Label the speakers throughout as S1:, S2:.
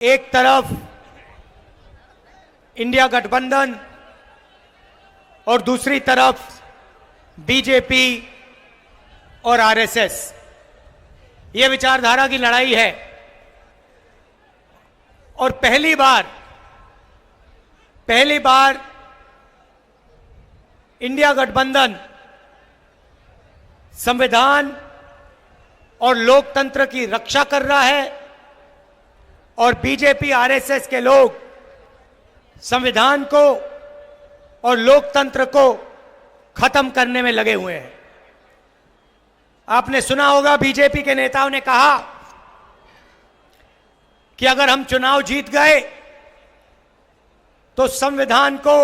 S1: एक तरफ इंडिया गठबंधन और दूसरी तरफ बीजेपी और आरएसएस, ये विचारधारा की लड़ाई है। और पहली बार इंडिया गठबंधन संविधान और लोकतंत्र की रक्षा कर रहा है और बीजेपी आरएसएस के लोग संविधान को और लोकतंत्र को खत्म करने में लगे हुए हैं। आपने सुना होगा, बीजेपी के नेताओं ने कहा कि अगर हम चुनाव जीत गए तो संविधान को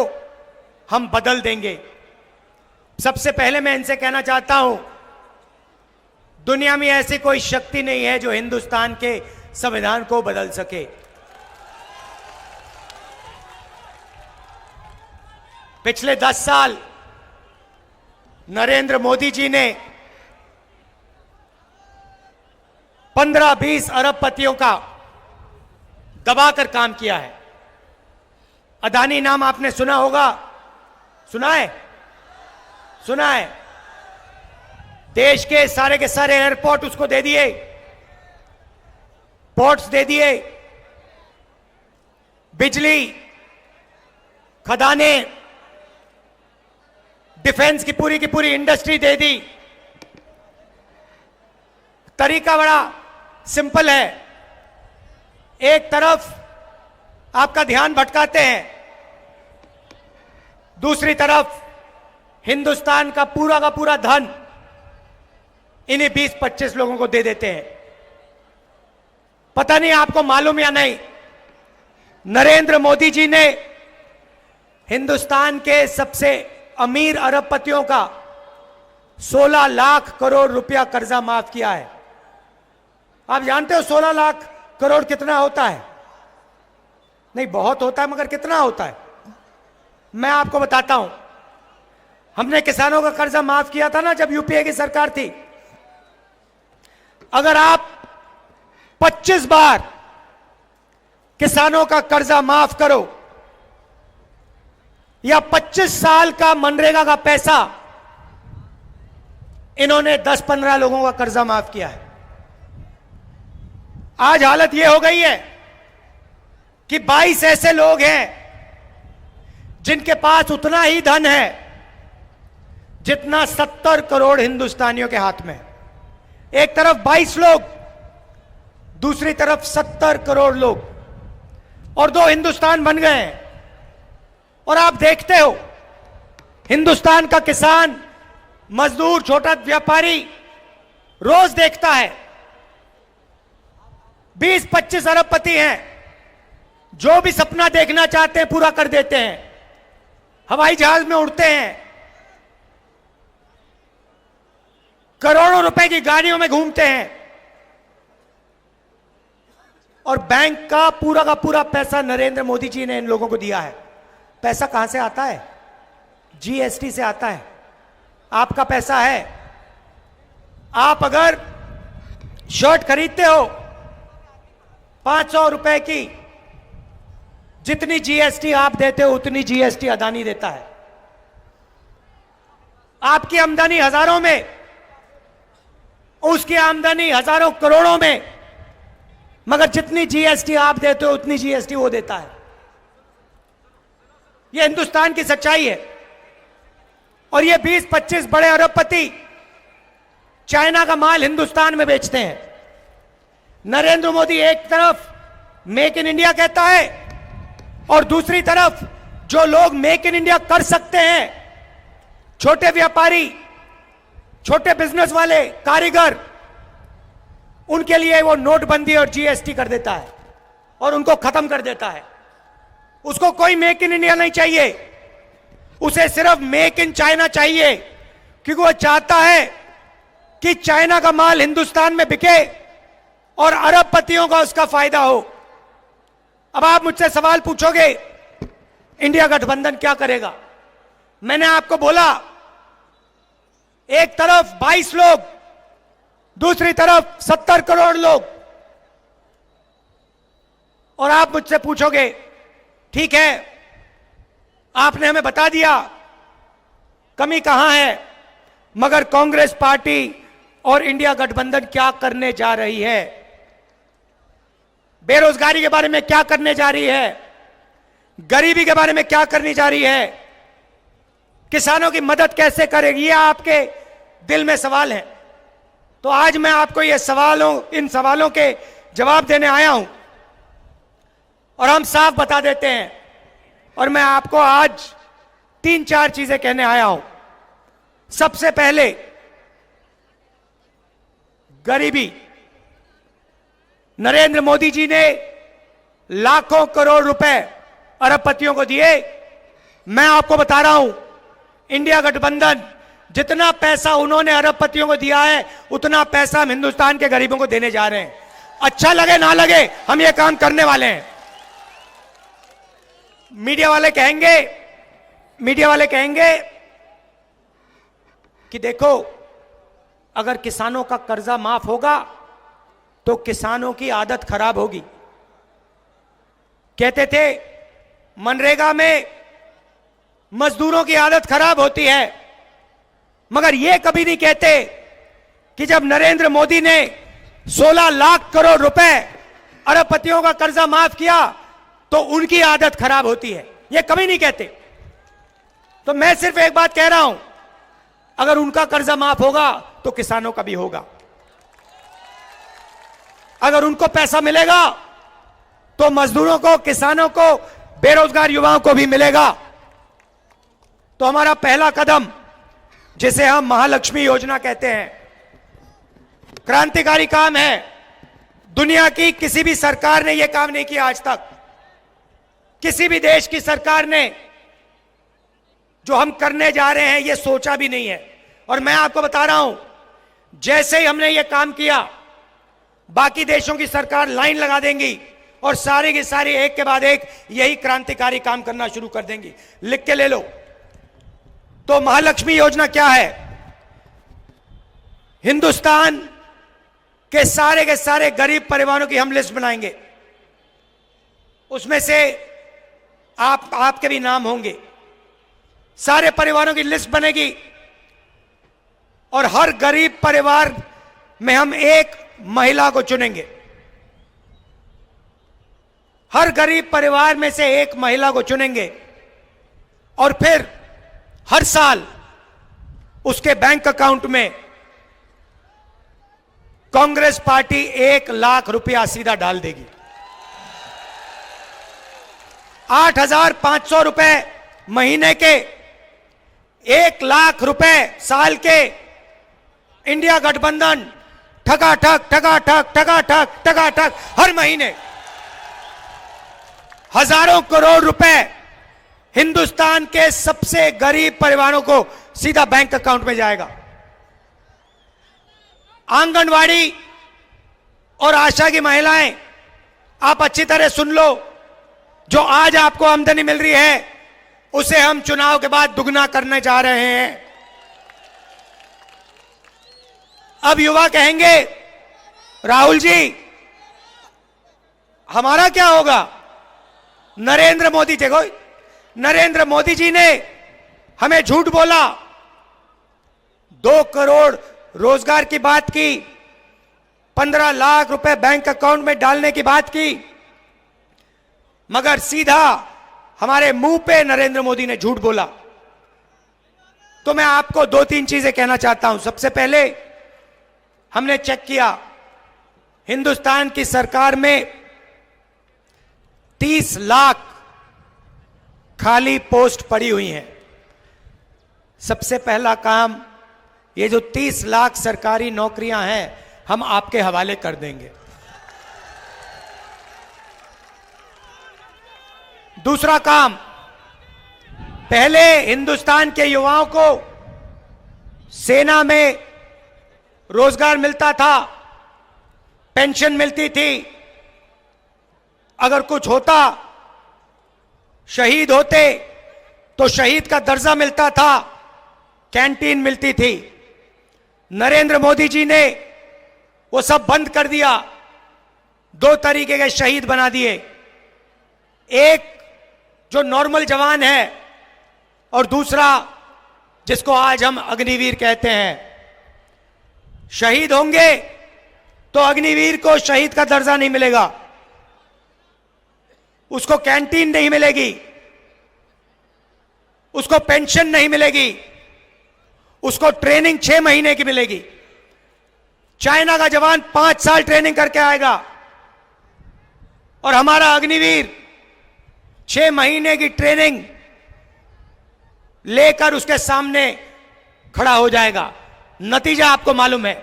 S1: हम बदल देंगे। सबसे पहले मैं इनसे कहना चाहता हूं, दुनिया में ऐसी कोई शक्ति नहीं है जो हिंदुस्तान के संविधान को बदल सके। पिछले 10 साल नरेंद्र मोदी जी ने 15-20 अरबपतियों का दबाकर काम किया है। अदानी नाम आपने सुना होगा, सुना है। देश के सारे एयरपोर्ट उसको दे दिए, पोर्ट्स दे दिए, बिजली, खदानें, डिफेंस की पूरी इंडस्ट्री दे दी। तरीका बड़ा सिंपल है। एक तरफ आपका ध्यान भटकाते हैं, दूसरी तरफ हिंदुस्तान का पूरा धन इन्हीं 20-25 लोगों को दे देते हैं। पता नहीं आपको मालूम या नहीं, नरेंद्र मोदी जी ने हिंदुस्तान के सबसे अमीर अरबपतियों का 16 लाख करोड़ रुपया कर्जा माफ किया है। आप जानते हो 16 लाख करोड़ कितना होता है? नहीं, बहुत होता है, मगर कितना होता है मैं आपको बताता हूं। हमने किसानों का कर्जा माफ किया था ना, जब यूपीए की सरकार थी। अगर आप 25 बार किसानों का कर्जा माफ करो या 25 साल का मनरेगा का पैसा, इन्होंने 10-15 लोगों का कर्जा माफ किया है। आज हालत यह हो गई है कि 22 ऐसे लोग हैं जिनके पास उतना ही धन है जितना 70 करोड़ हिंदुस्तानियों के हाथ में। एक तरफ 22 लोग, दूसरी तरफ 70 करोड़ लोग, और 2 हिंदुस्तान बन गए हैं। और आप देखते हो, हिंदुस्तान का किसान, मजदूर, छोटा व्यापारी रोज देखता है 20-25 अरबपति हैं, जो भी सपना देखना चाहते हैं पूरा कर देते हैं। हवाई जहाज में उड़ते हैं, करोड़ों रुपए की गाड़ियों में घूमते हैं, और बैंक का पूरा पैसा नरेंद्र मोदी जी ने इन लोगों को दिया है। पैसा कहां से आता है? जीएसटी से आता है। आपका पैसा है। आप अगर शर्ट खरीदते हो 500 रुपए की, जितनी जीएसटी आप देते हो उतनी जीएसटी अदानी देता है। आपकी आमदनी हजारों में, उसकी आमदनी हजारों करोड़ों में, मगर जितनी जीएसटी आप देते हो उतनी जीएसटी वो देता है। यह हिंदुस्तान की सच्चाई है। और ये 20-25 बड़े अरबपति चाइना का माल हिंदुस्तान में बेचते हैं। नरेंद्र मोदी एक तरफ मेक इन इंडिया कहता है और दूसरी तरफ जो लोग मेक इन इंडिया कर सकते हैं, छोटे व्यापारी, छोटे बिजनेस वाले, कारीगर, उनके लिए वो नोटबंदी और जीएसटी कर देता है और उनको खत्म कर देता है। उसको कोई मेक इन इंडिया नहीं चाहिए, उसे सिर्फ मेक इन चाइना चाहिए, क्योंकि वो चाहता है कि चाइना का माल हिंदुस्तान में बिके और अरबपतियों का उसका फायदा हो। अब आप मुझसे सवाल पूछोगे, इंडिया गठबंधन क्या करेगा? मैंने आपको बोला, एक तरफ 22 लोग, दूसरी तरफ 70 करोड़ लोग। और आप मुझसे पूछोगे, ठीक है, आपने हमें बता दिया कमी कहां है, मगर कांग्रेस पार्टी और इंडिया गठबंधन क्या करने जा रही है? बेरोजगारी के बारे में क्या करने जा रही है? गरीबी के बारे में क्या करने जा रही है? किसानों की मदद कैसे करेगी? ये आपके दिल में सवाल है। तो आज मैं आपको इन सवालों के जवाब देने आया हूं और हम साफ बता देते हैं। और मैं आपको आज 3-4 चीजें कहने आया हूं। सबसे पहले, गरीबी। नरेंद्र मोदी जी ने लाखों करोड़ रुपए अरबपतियों को दिए। मैं आपको बता रहा हूं, इंडिया गठबंधन जितना पैसा उन्होंने अरबपतियों को दिया है, उतना पैसा हम हिंदुस्तान के गरीबों को देने जा रहे हैं। अच्छा लगे ना लगे, हम ये काम करने वाले हैं। मीडिया वाले कहेंगे कि देखो, अगर किसानों का कर्जा माफ होगा तो किसानों की आदत खराब होगी। कहते थे मनरेगा में मजदूरों की आदत खराब होती है, मगर यह कभी नहीं कहते कि जब नरेंद्र मोदी ने 16 लाख करोड़ रुपए अरबपतियों का कर्जा माफ किया तो उनकी आदत खराब होती है। यह कभी नहीं कहते। तो मैं सिर्फ एक बात कह रहा हूं, अगर उनका कर्जा माफ होगा तो किसानों का भी होगा। अगर उनको पैसा मिलेगा तो मजदूरों को, किसानों को, बेरोजगार युवाओं को भी मिलेगा। तो हमारा पहला कदम, जिसे हम महालक्ष्मी योजना कहते हैं, क्रांतिकारी काम है। दुनिया की किसी भी सरकार ने यह काम नहीं किया आज तक। किसी भी देश की सरकार ने जो हम करने जा रहे हैं यह सोचा भी नहीं है। और मैं आपको बता रहा हूं, जैसे ही हमने यह काम किया, बाकी देशों की सरकार लाइन लगा देंगी और सारी की सारी एक के बाद एक यही क्रांतिकारी काम करना शुरू कर देंगी। लिख के ले लो। तो महालक्ष्मी योजना क्या है? हिंदुस्तान के सारे गरीब परिवारों की हम लिस्ट बनाएंगे। उसमें से आपके भी नाम होंगे। सारे परिवारों की लिस्ट बनेगी और हर गरीब परिवार में हम एक महिला को चुनेंगे। हर गरीब परिवार में से एक महिला को चुनेंगे और फिर हर साल उसके बैंक अकाउंट में कांग्रेस पार्टी 1 लाख रुपया सीधा डाल देगी। 8,500 रुपए महीने के, 1 लाख रुपए साल के, इंडिया गठबंधन ठगा ठक हर महीने हजारों करोड़ रुपए हिंदुस्तान के सबसे गरीब परिवारों को सीधा बैंक अकाउंट में जाएगा। आंगनवाड़ी और आशा की महिलाएं, आप अच्छी तरह सुन लो, जो आज आपको आमदनी मिल रही है उसे हम चुनाव के बाद दुगना करने जा रहे हैं। अब युवा कहेंगे, राहुल जी हमारा क्या होगा? नरेंद्र मोदी जी ने हमें झूठ बोला, 2 करोड़ रोजगार की बात की, 15 लाख रुपए बैंक अकाउंट में डालने की बात की, मगर सीधा हमारे मुंह पे नरेंद्र मोदी ने झूठ बोला। तो मैं आपको 2-3 चीजें कहना चाहता हूं। सबसे पहले, हमने चेक किया, हिंदुस्तान की सरकार में 30 लाख खाली पोस्ट पड़ी हुई हैं। सबसे पहला काम, ये जो 30 लाख सरकारी नौकरियां हैं, हम आपके हवाले कर देंगे। दूसरा काम, पहले हिंदुस्तान के युवाओं को सेना में रोजगार मिलता था, पेंशन मिलती थी, अगर कुछ होता, शहीद होते तो शहीद का दर्जा मिलता था, कैंटीन मिलती थी। नरेंद्र मोदी जी ने वो सब बंद कर दिया, 2 तरीके के शहीद बना दिए। एक जो नॉर्मल जवान है और दूसरा जिसको आज हम अग्निवीर कहते हैं, शहीद होंगे तो अग्निवीर को शहीद का दर्जा नहीं मिलेगा, उसको कैंटीन नहीं मिलेगी, उसको पेंशन नहीं मिलेगी, उसको ट्रेनिंग 6 महीने की मिलेगी। चाइना का जवान 5 साल ट्रेनिंग करके आएगा और हमारा अग्निवीर 6 महीने की ट्रेनिंग लेकर उसके सामने खड़ा हो जाएगा। नतीजा आपको मालूम है।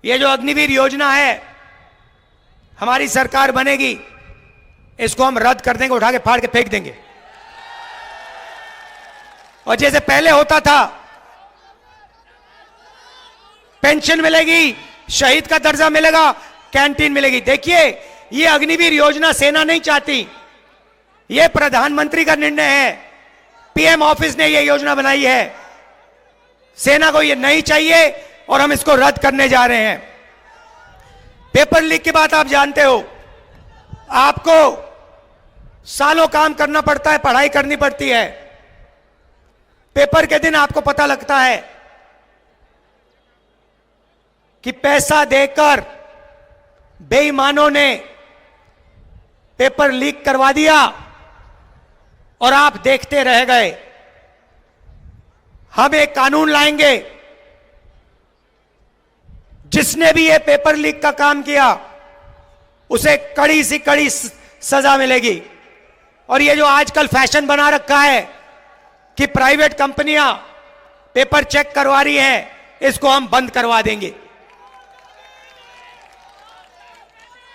S1: ये जो अग्निवीर योजना है, हमारी सरकार बनेगी, इसको हम रद्द कर देंगे, उठा के फाड़ के फेंक देंगे। और जैसे पहले होता था, पेंशन मिलेगी, शहीद का दर्जा मिलेगा, कैंटीन मिलेगी। देखिए, ये अग्निवीर योजना सेना नहीं चाहती, ये प्रधानमंत्री का निर्णय है, पीएम ऑफिस ने ये योजना बनाई है। सेना को ये नहीं चाहिए और हम इसको रद्द करने जा रहे हैं। पेपर लीक की बात आप जानते हो, आपको सालों काम करना पड़ता है, पढ़ाई करनी पड़ती है, पेपर के दिन आपको पता लगता है कि पैसा देकर बेईमानों ने पेपर लीक करवा दिया और आप देखते रह गए। हम एक कानून लाएंगे, जिसने भी ये पेपर लीक का काम किया उसे कड़ी सी कड़ी सजा मिलेगी। और ये जो आजकल फैशन बना रखा है कि प्राइवेट कंपनियां पेपर चेक करवा रही हैं, इसको हम बंद करवा देंगे।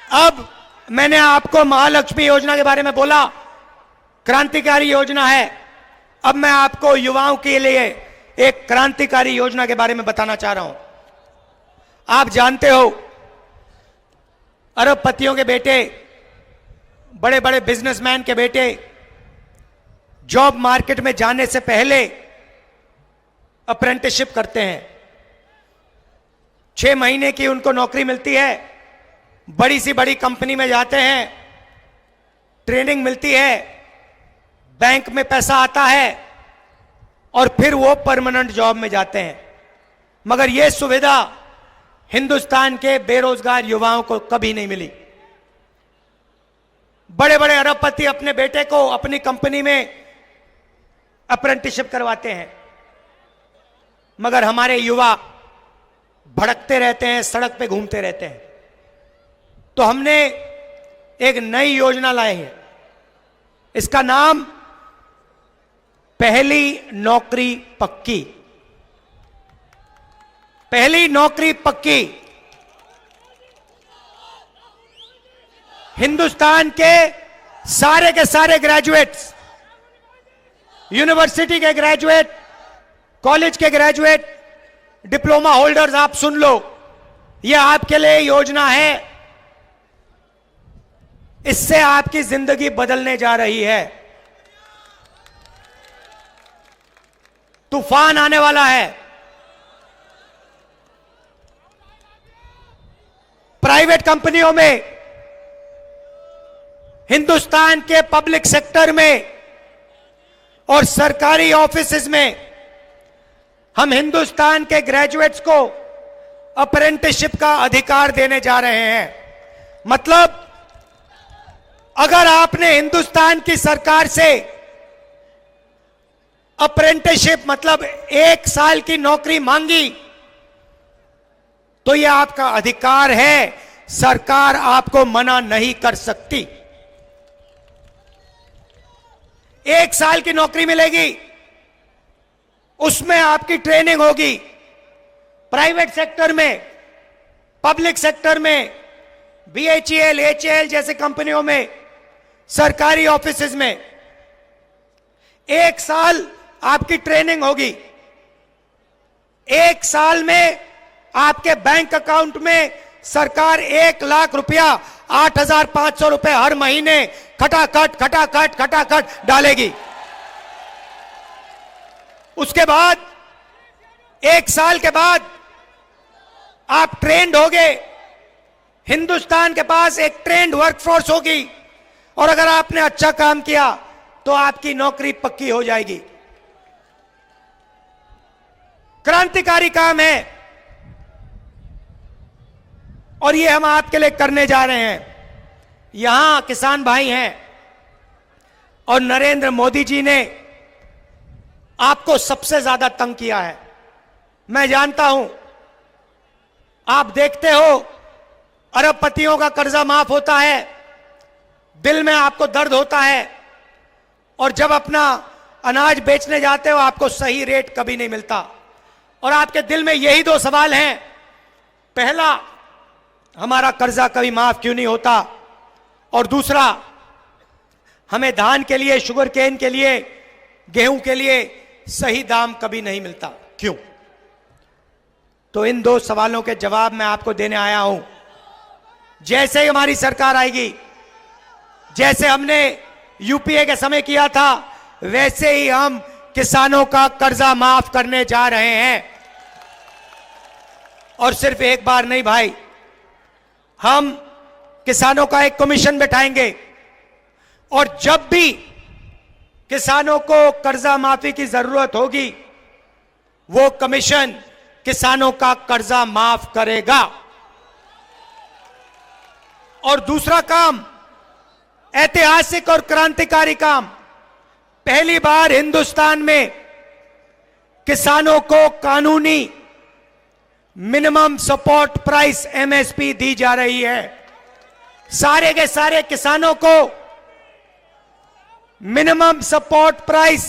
S1: अब मैंने आपको महालक्ष्मी योजना के बारे में बोला, क्रांतिकारी योजना है। अब मैं आपको युवाओं के लिए एक क्रांतिकारी योजना के बारे में बताना चाह रहा हूं। आप जानते हो, अरबपतियों के बेटे, बड़े बड़े बिजनेसमैन के बेटे जॉब मार्केट में जाने से पहले अप्रेंटिसशिप करते हैं। 6 महीने की उनको नौकरी मिलती है, बड़ी सी बड़ी कंपनी में जाते हैं, ट्रेनिंग मिलती है, बैंक में पैसा आता है और फिर वो परमानेंट जॉब में जाते हैं। मगर यह सुविधा हिंदुस्तान के बेरोजगार युवाओं को कभी नहीं मिली। बड़े बड़े अरबपति अपने बेटे को अपनी कंपनी में अप्रेंटिसशिप करवाते हैं, मगर हमारे युवा भड़कते रहते हैं, सड़क पे घूमते रहते हैं। तो हमने एक नई योजना लाई है, इसका नाम पहली नौकरी पक्की। पहली नौकरी पक्की। हिंदुस्तान के सारे ग्रेजुएट्स, यूनिवर्सिटी के ग्रेजुएट, कॉलेज के ग्रेजुएट, डिप्लोमा होल्डर्स, आप सुन लो, यह आपके लिए योजना है। इससे आपकी जिंदगी बदलने जा रही है। तूफान आने वाला है। प्राइवेट कंपनियों में, हिंदुस्तान के पब्लिक सेक्टर में और सरकारी ऑफिसेज में हम हिंदुस्तान के ग्रेजुएट्स को अप्रेंटिसशिप का अधिकार देने जा रहे हैं। मतलब अगर आपने हिंदुस्तान की सरकार से अप्रेंटिसशिप मतलब 1 साल की नौकरी मांगी, तो यह आपका अधिकार है, सरकार आपको मना नहीं कर सकती। 1 साल की नौकरी मिलेगी, उसमें आपकी ट्रेनिंग होगी। प्राइवेट सेक्टर में, पब्लिक सेक्टर में, बीएचईएल, एचएएल जैसे कंपनियों में, सरकारी ऑफिसेज में 1 साल आपकी ट्रेनिंग होगी। 1 साल में आपके बैंक अकाउंट में सरकार 1 लाख रुपया, 8,500 रुपए हर महीने खटाखट डालेगी। उसके बाद 1 साल के बाद आप ट्रेंड होगे, हिंदुस्तान के पास एक ट्रेंड वर्कफोर्स होगी और अगर आपने अच्छा काम किया तो आपकी नौकरी पक्की हो जाएगी। क्रांतिकारी काम है और ये हम आपके लिए करने जा रहे हैं। यहां किसान भाई हैं और नरेंद्र मोदी जी ने आपको सबसे ज्यादा तंग किया है। मैं जानता हूं, आप देखते हो अरबपतियों का कर्जा माफ होता है, दिल में आपको दर्द होता है और जब अपना अनाज बेचने जाते हो आपको सही रेट कभी नहीं मिलता और आपके दिल में यही दो सवाल हैं। पहला, हमारा कर्जा कभी माफ क्यों नहीं होता, और दूसरा, हमें धान के लिए, शुगर केन के लिए, गेहूं के लिए सही दाम कभी नहीं मिलता, क्यों? तो इन दो सवालों के जवाब मैं आपको देने आया हूं। जैसे ही हमारी सरकार आएगी, जैसे हमने यूपीए के समय किया था, वैसे ही हम किसानों का कर्जा माफ करने जा रहे हैं। और सिर्फ एक बार नहीं भाई, हम किसानों का एक कमीशन बैठाएंगे और जब भी किसानों को कर्जा माफी की जरूरत होगी वो कमीशन किसानों का कर्जा माफ करेगा। और दूसरा काम, ऐतिहासिक और क्रांतिकारी काम, पहली बार हिंदुस्तान में किसानों को कानूनी मिनिमम सपोर्ट प्राइस एमएसपी दी जा रही है। सारे के सारे किसानों को मिनिमम सपोर्ट प्राइस,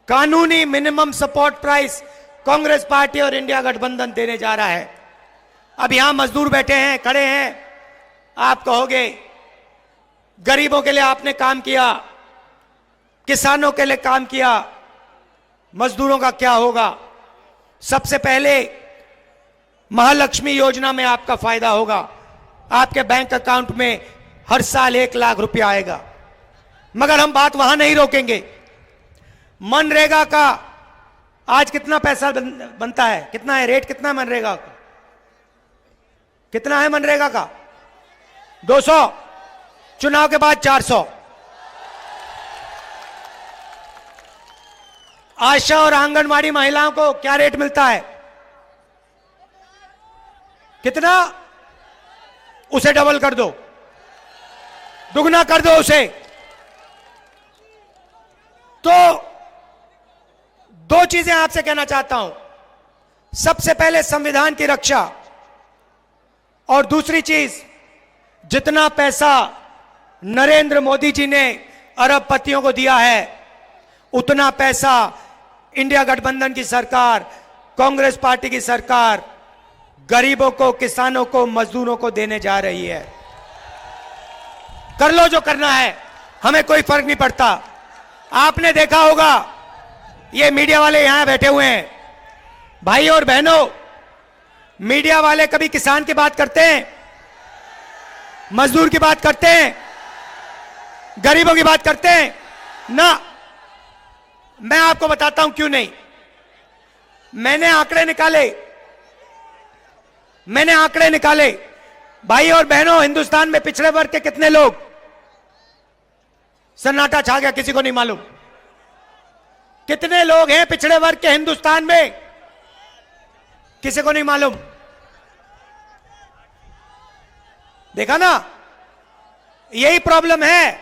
S1: कानूनी minimum support price Congress party और इंडिया गठबंधन देने जा रहा है। अब यहां मजदूर बैठे हैं, खड़े हैं, आप कहोगे गरीबों के लिए आपने काम किया, किसानों के लिए काम किया, मजदूरों का क्या होगा? सबसे पहले महालक्ष्मी योजना में आपका फायदा होगा। आपके बैंक अकाउंट में हर साल 1 लाख रुपया आएगा। मगर हम बात वहां नहीं रोकेंगे। मनरेगा का आज कितना पैसा बनता है, कितना है रेट, कितना है मनरेगा का? कितना है मनरेगा का? 200, चुनाव के बाद 400। आशा और आंगनवाड़ी महिलाओं को क्या रेट मिलता है? कितना? उसे डबल कर दो, दुगना कर दो उसे। तो दो चीजें आपसे कहना चाहता हूं। सबसे पहले संविधान की रक्षा, और दूसरी चीज, जितना पैसा नरेंद्र मोदी जी ने अरबपतियों को दिया है उतना पैसा इंडिया गठबंधन की सरकार, कांग्रेस पार्टी की सरकार गरीबों को, किसानों को, मजदूरों को देने जा रही है। कर लो जो करना है, हमें कोई फर्क नहीं पड़ता। आपने देखा होगा, ये मीडिया वाले यहां बैठे हुए हैं, भाई और बहनों, मीडिया वाले कभी किसान की बात करते हैं, मजदूर की बात करते हैं, गरीबों की बात करते हैं? ना। मैं आपको बताता हूं क्यों नहीं। मैंने आंकड़े निकाले। भाई और बहनों, हिंदुस्तान में पिछड़े वर्ग के कितने लोग? सन्नाटा छा गया, किसी को नहीं मालूम। कितने लोग हैं पिछड़े वर्ग के हिंदुस्तान में? किसी को नहीं मालूम। देखा ना, यही प्रॉब्लम है।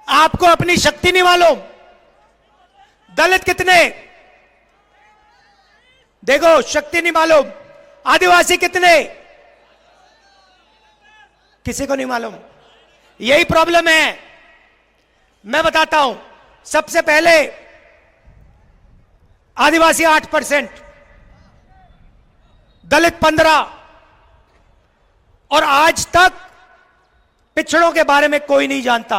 S1: आपको अपनी शक्ति नहीं मालूम। दलित कितने? देखो, शक्ति नहीं मालूम। आदिवासी कितने? किसी को नहीं मालूम। यही प्रॉब्लम है। मैं बताता हूं। सबसे पहले आदिवासी 8%, दलित 15%, और आज तक पिछड़ों के बारे में कोई नहीं जानता।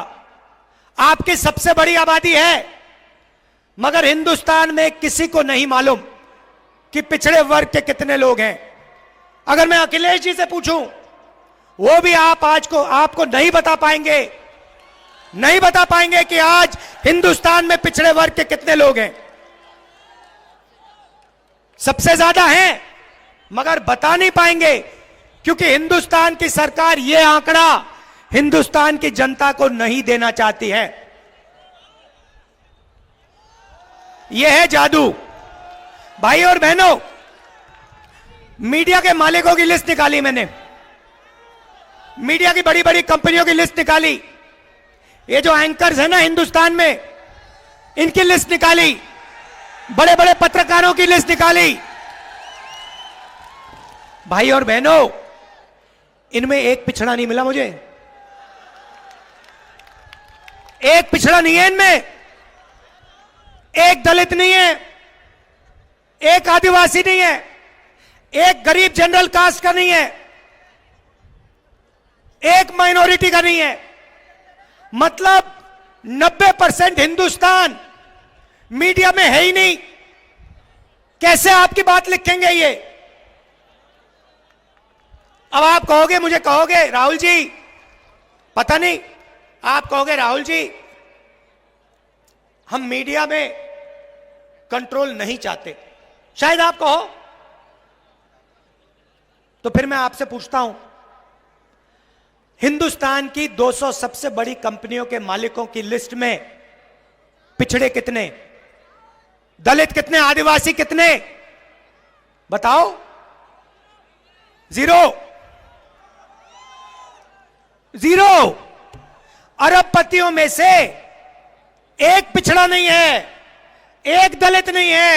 S1: आपकी सबसे बड़ी आबादी है, मगर हिंदुस्तान में किसी को नहीं मालूम कि पिछड़े वर्ग के कितने लोग हैं। अगर मैं अखिलेश जी से पूछूं, वो भी आपको नहीं बता पाएंगे कि आज हिंदुस्तान में पिछड़े वर्ग के कितने लोग हैं। सबसे ज्यादा हैं, मगर बता नहीं पाएंगे क्योंकि हिंदुस्तान की सरकार यह आंकड़ा हिंदुस्तान की जनता को नहीं देना चाहती है। यह है जादू। भाई और बहनों, मीडिया के मालिकों की लिस्ट निकाली मैंने, मीडिया की बड़ी बड़ी कंपनियों की लिस्ट निकाली, ये जो एंकर्स है ना हिंदुस्तान में, इनकी लिस्ट निकाली, बड़े बड़े पत्रकारों की लिस्ट निकाली। भाई और बहनों, इनमें एक पिछड़ा नहीं मिला मुझे, एक पिछड़ा नहीं है इनमें, एक दलित नहीं है, एक आदिवासी नहीं है, एक गरीब जनरल कास्ट का नहीं है, एक माइनॉरिटी का नहीं है। मतलब 90% हिंदुस्तान मीडिया में है ही नहीं। कैसे आपकी बात लिखेंगे ये? अब आप कहोगे, मुझे कहोगे राहुल जी, पता नहीं, आप कहोगे राहुल जी हम मीडिया में कंट्रोल नहीं चाहते, शायद आप कहो। तो फिर मैं आपसे पूछता हूं, हिंदुस्तान की 200 सबसे बड़ी कंपनियों के मालिकों की लिस्ट में पिछड़े कितने, दलित कितने, आदिवासी कितने? बताओ। Zero, zero. अरबपतियों में से एक पिछड़ा नहीं है, एक दलित नहीं है,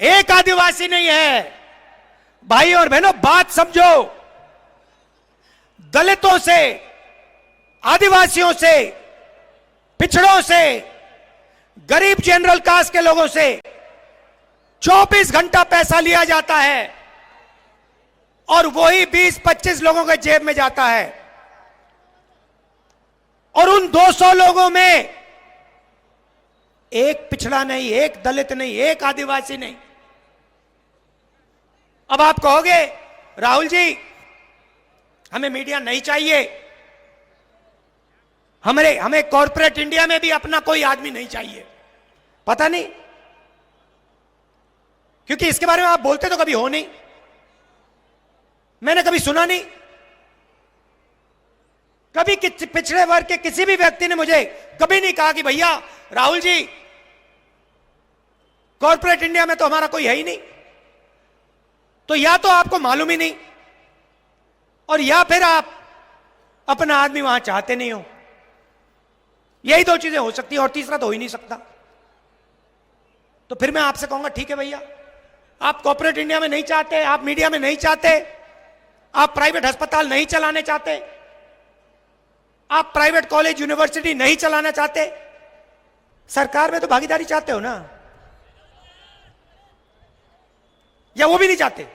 S1: एक आदिवासी नहीं है। भाई और बहनों, बात समझो। दलितों से, आदिवासियों से, पिछड़ों से, गरीब जनरल कास्ट के लोगों से 24 घंटा पैसा लिया जाता है और वही 20-25 लोगों के जेब में जाता है। और उन 200 लोगों में एक पिछड़ा नहीं, एक दलित नहीं, एक आदिवासी नहीं। अब आप कहोगे राहुल जी हमें मीडिया नहीं चाहिए, हमें कॉर्पोरेट इंडिया में भी अपना कोई आदमी नहीं चाहिए। पता नहीं, क्योंकि इसके बारे में आप बोलते तो कभी हो नहीं, मैंने कभी सुना नहीं। कभी पिछड़े वर्ग के किसी भी व्यक्ति ने मुझे कभी नहीं कहा कि भैया राहुल जी कॉर्पोरेट इंडिया में तो हमारा कोई है ही नहीं। तो या तो आपको मालूम ही नहीं, और या फिर आप अपना आदमी वहां चाहते नहीं हो। यही दो चीजें हो सकती है, और तीसरा तो हो ही नहीं सकता। तो फिर मैं आपसे कहूंगा ठीक है भैया, आप कॉर्पोरेट इंडिया में नहीं चाहते, आप मीडिया में नहीं चाहते, आप प्राइवेट अस्पताल नहीं चलाने चाहते, आप प्राइवेट कॉलेज यूनिवर्सिटी नहीं चलाना चाहते, सरकार में तो भागीदारी चाहते हो ना? या वो भी नहीं चाहते?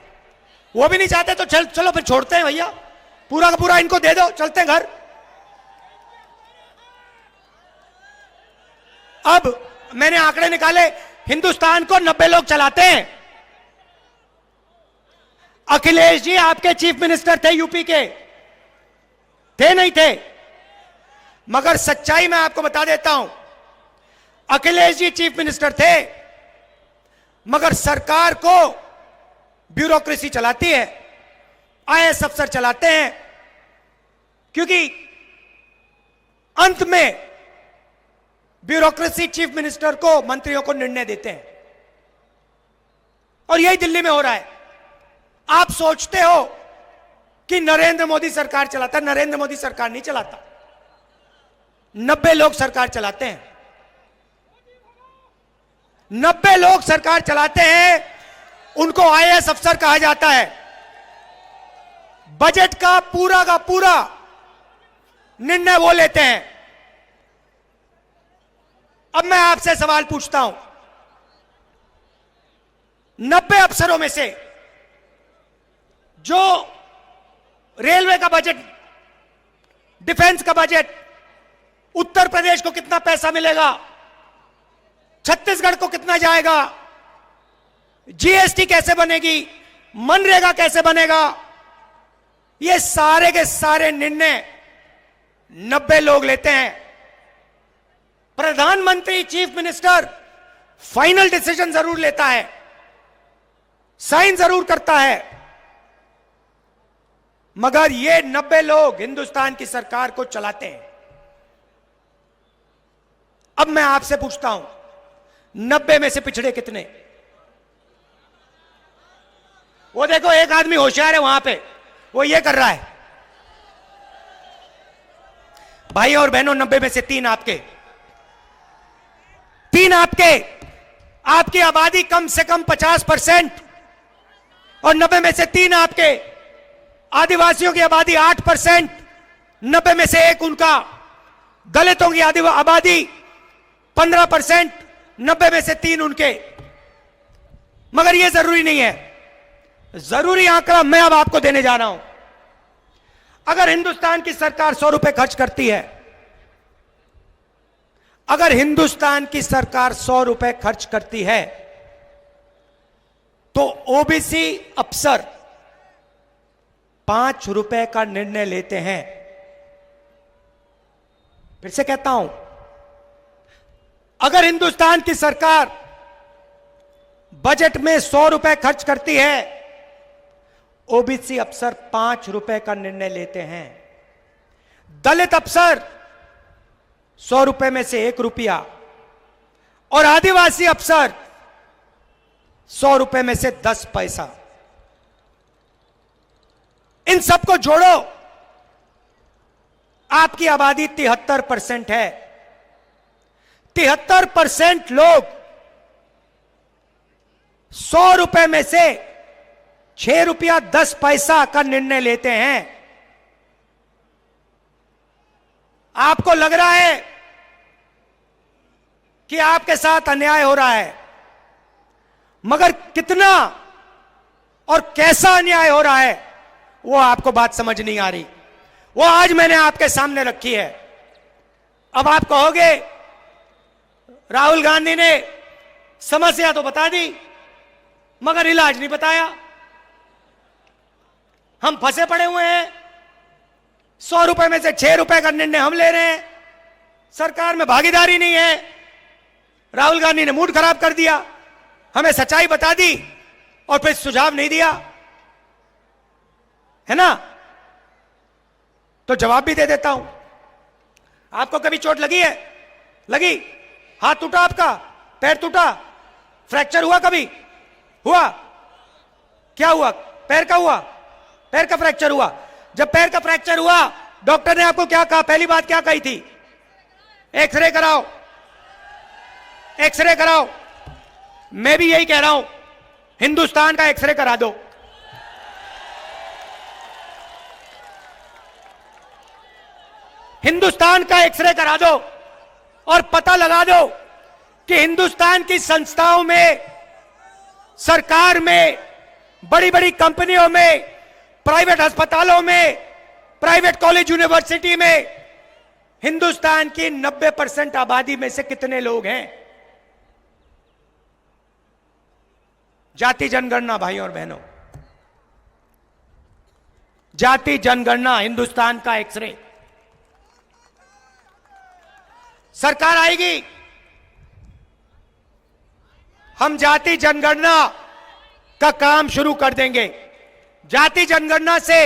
S1: वो भी नहीं चाहते तो चलो फिर छोड़ते हैं भैया, पूरा का पूरा इनको दे दो, चलते हैं घर। अब मैंने आंकड़े निकाले, हिंदुस्तान को 90 लोग चलाते हैं। अखिलेश जी आपके चीफ मिनिस्टर थे यूपी के, थे नहीं थे? मगर सच्चाई मैं आपको बता देता हूं, अखिलेश जी चीफ मिनिस्टर थे, मगर सरकार को ब्यूरोक्रेसी चलाती है, आईएएस अफसर चलाते हैं, क्योंकि अंत में ब्यूरोक्रेसी चीफ मिनिस्टर को, मंत्रियों को निर्णय देते हैं। और यही दिल्ली में हो रहा है। आप सोचते हो कि नरेंद्र मोदी सरकार चलाता है, नरेंद्र मोदी सरकार नहीं चलाता, 90 लोग सरकार चलाते हैं। 90 लोग सरकार चलाते हैं, उनको आईएएस अफसर कहा जाता है। बजट का पूरा निर्णय वो लेते हैं। अब मैं आपसे सवाल पूछता हूं, 90 अफसरों में से जो रेलवे का बजट, डिफेंस का बजट, उत्तर प्रदेश को कितना पैसा मिलेगा, छत्तीसगढ़ को कितना जाएगा, जीएसटी कैसे बनेगी, मनरेगा कैसे बनेगा, ये सारे के सारे निर्णय 90 लोग लेते हैं। प्रधानमंत्री, चीफ मिनिस्टर फाइनल डिसीजन जरूर लेता है, साइन जरूर करता है, मगर ये 90 लोग हिंदुस्तान की सरकार को चलाते हैं। अब मैं आपसे पूछता हूं, 90 में से पिछड़े कितने? वो देखो एक आदमी होशियार है वहां पे, वो ये कर रहा है। भाई और बहनों, 90 में से 3 आपके, 3 आपके। आपकी आबादी कम से कम 50%, और 90 में से 3 आपके। आदिवासियों की आबादी 8%, 90 में से 1 उनका। दलितों की आबादी 15%, 90 में से 3 उनके। मगर यह जरूरी नहीं है। जरूरी आंकड़ा मैं अब आपको देने जा रहा हूं। अगर हिंदुस्तान की सरकार 100 रुपए खर्च करती है, अगर हिंदुस्तान की सरकार 100 रुपए खर्च करती है, तो ओबीसी अफसर 5 रुपए का निर्णय लेते हैं। फिर से कहता हूं, अगर हिंदुस्तान की सरकार बजट में 100 रुपए खर्च करती है, ओबीसी अफसर 5 रुपए का निर्णय लेते हैं। दलित अफसर 100 रुपए में से 1 रुपया, और आदिवासी अफसर 100 रुपए में से 10 पैसा। इन सबको जोड़ो, आपकी आबादी 73% है। 73% लोग 100 रुपए में से 6 रुपया 10 पैसा का निर्णय लेते हैं। आपको लग रहा है कि आपके साथ अन्याय हो रहा है, मगर कितना और कैसा अन्याय हो रहा है वो आपको बात समझ नहीं आ रही। वो आज मैंने आपके सामने रखी है। अब आप कहोगे राहुल गांधी ने समस्या तो बता दी मगर इलाज नहीं बताया। हम फंसे पड़े हुए हैं, 100 रुपए में से 6 रुपए का निर्णय हम ले रहे हैं, सरकार में भागीदारी नहीं है। राहुल गांधी ने मूड खराब कर दिया, हमें सच्चाई बता दी और फिर सुझाव नहीं दिया, है ना? तो जवाब भी दे देता हूं। आपको कभी चोट लगी है? लगी? हाथ टूटा आपका? पैर टूटा? फ्रैक्चर हुआ कभी? हुआ? क्या हुआ? पैर का हुआ? पैर का फ्रैक्चर हुआ। जब पैर का फ्रैक्चर हुआ, डॉक्टर ने आपको क्या कहा? पहली बात क्या कही थी? एक्सरे कराओ, एक्सरे कराओ। मैं भी यही कह रहा हूं, हिंदुस्तान का एक्सरे करा दो। हिंदुस्तान का एक्सरे करा दो और पता लगा दो कि हिंदुस्तान की संस्थाओं में, सरकार में, बड़ी बड़ी कंपनियों में, प्राइवेट अस्पतालों में, प्राइवेट कॉलेज यूनिवर्सिटी में हिंदुस्तान की 90% आबादी में से कितने लोग हैं? जाति जनगणना भाई और बहनों, जाति जनगणना, हिंदुस्तान का एक्सरे। सरकार आएगी, हम जाति जनगणना का काम शुरू कर देंगे। जाति जनगणना से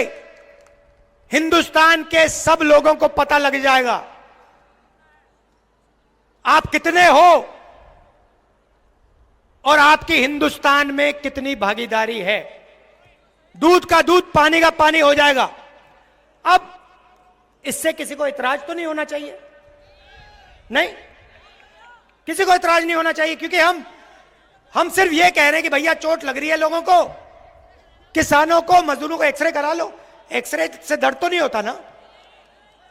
S1: हिंदुस्तान के सब लोगों को पता लग जाएगा आप कितने हो और आपकी हिंदुस्तान में कितनी भागीदारी है। दूध का दूध, पानी का पानी हो जाएगा। अब इससे किसी को इतराज तो नहीं होना चाहिए? नहीं, किसी को इतराज नहीं होना चाहिए, क्योंकि हम सिर्फ ये कह रहे हैं कि भैया चोट लग रही है लोगों को, किसानों को, मजदूरों को एक्सरे करा लो। एक्सरे से दर्द तो नहीं होता ना?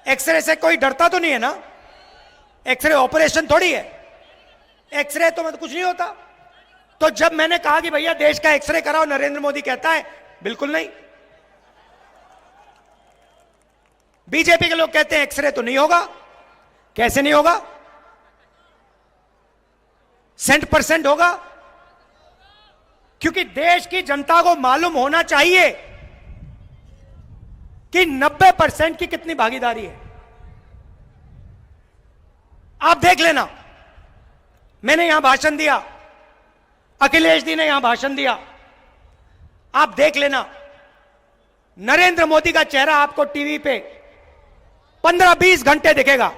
S1: एक्सरे से कोई डरता तो नहीं है ना? एक्सरे ऑपरेशन थोड़ी है, एक्सरे तो मतलब कुछ नहीं होता। तो जब मैंने कहा कि भैया देश का एक्सरे कराओ, नरेंद्र मोदी कहता है बिल्कुल नहीं। बीजेपी के लोग कहते हैं एक्सरे तो नहीं होगा। कैसे नहीं होगा? 100% होगा, क्योंकि देश की जनता को मालूम होना चाहिए कि 90% की कितनी भागीदारी है। आप देख लेना, मैंने यहां भाषण दिया, अखिलेश जी ने यहां भाषण दिया, आप देख लेना नरेंद्र मोदी का चेहरा आपको टीवी पे 15-20 घंटे दिखेगा,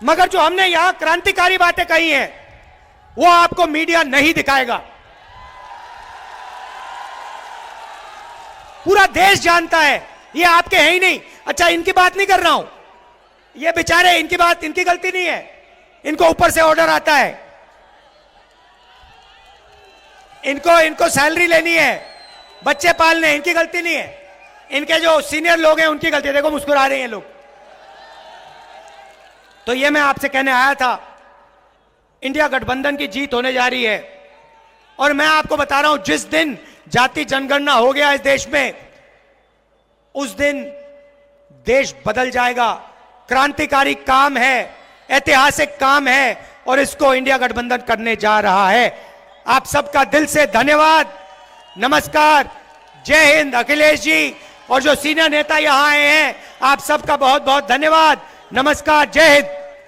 S1: मगर जो हमने यहां क्रांतिकारी बातें कही हैं वो आपको मीडिया नहीं दिखाएगा। पूरा देश जानता है ये आपके हैं ही नहीं। अच्छा, इनकी बात नहीं कर रहा हूं, ये बेचारे, इनकी बात, इनकी गलती नहीं है, इनको ऊपर से ऑर्डर आता है, इनको सैलरी लेनी है, बच्चे पालने, इनकी गलती नहीं है। इनके जो सीनियर लोग हैं उनकी गलती है। देखो मुस्कुरा रहे हैं लोग। तो ये मैं आपसे कहने आया था, इंडिया गठबंधन की जीत होने जा रही है। और मैं आपको बता रहा हूं, जिस दिन जाति जनगणना हो गया इस देश में, उस दिन देश बदल जाएगा। क्रांतिकारी काम है, ऐतिहासिक काम है, और इसको इंडिया गठबंधन करने जा रहा है। आप सबका दिल से धन्यवाद, नमस्कार, जय हिंद। अखिलेश जी और जो सीनियर नेता यहां आए हैं, आप सबका बहुत बहुत धन्यवाद, नमस्कार, जय हिंद।